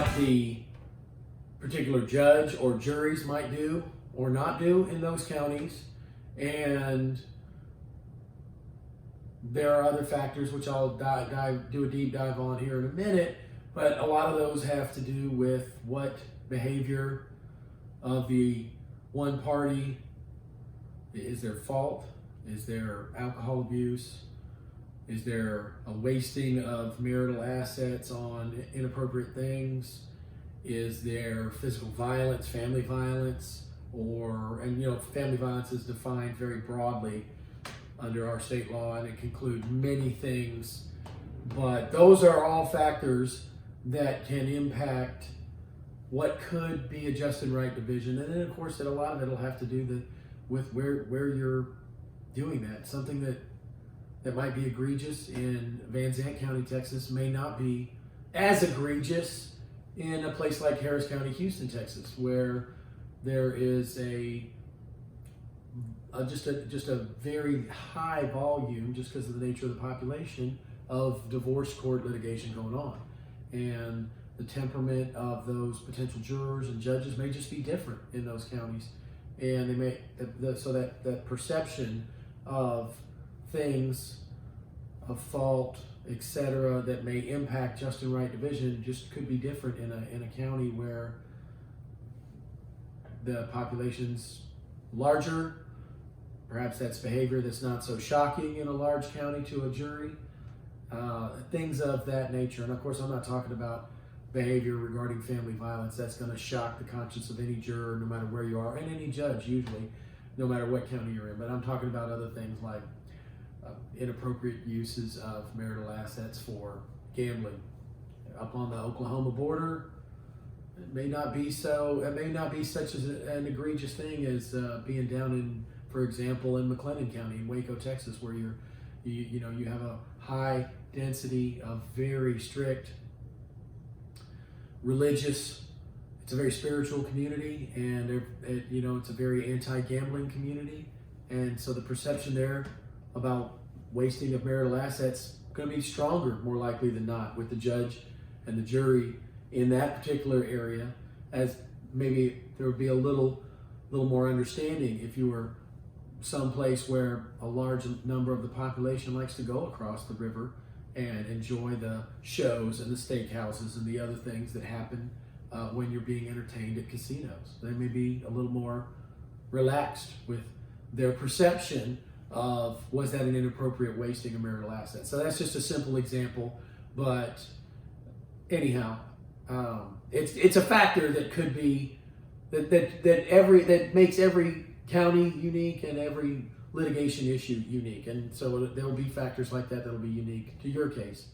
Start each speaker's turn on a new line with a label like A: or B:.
A: what the particular judge or juries might do or not do in those counties. And there are other factors which I'll do a deep dive on here in a minute, but a lot of those have to do with what behavior of the one party is their fault, is there alcohol abuse, is there a wasting of marital assets on inappropriate things, is there physical violence, family violence, and family violence is defined very broadly under our state law, and it can include many things, but those are all factors that can impact what could be a just and right division. And then of course that a lot of it will have to do with where you're doing that. Something that might be egregious in Van Zandt County, Texas may not be as egregious in a place like Harris County, Houston, Texas, where there is just a very high volume, just because of the nature of the population, of divorce court litigation going on. And the temperament of those potential jurors and judges may just be different in those counties. And they may, so that perception of things, of fault, etc., that may impact just and right division just could be different in a county where the population's larger. Perhaps that's behavior that's not so shocking in a large county to a jury. Things of that nature. And of course, I'm not talking about behavior regarding family violence. That's going to shock the conscience of any juror, no matter where you are, and any judge usually, no matter what county you're in. But I'm talking about other things like inappropriate uses of marital assets for gambling. Up on the Oklahoma border, it may not be such an egregious thing as being down in, for example, in McLennan County in Waco, Texas, where you have a high density of very strict religious. It's a very spiritual community, and it's a very anti-gambling community, and so the perception there about wasting of marital assets going to be stronger, more likely than not, with the judge and the jury in that particular area, as maybe there would be a little more understanding if you were someplace where a large number of the population likes to go across the river and enjoy the shows and the steakhouses and the other things that happen when you're being entertained at casinos. They may be a little more relaxed with their perception of, was that an inappropriate wasting of marital assets? So that's just a simple example, but anyhow, it's a factor that could be that makes every county unique and every litigation issue unique, and so there will be factors like that will be unique to your case.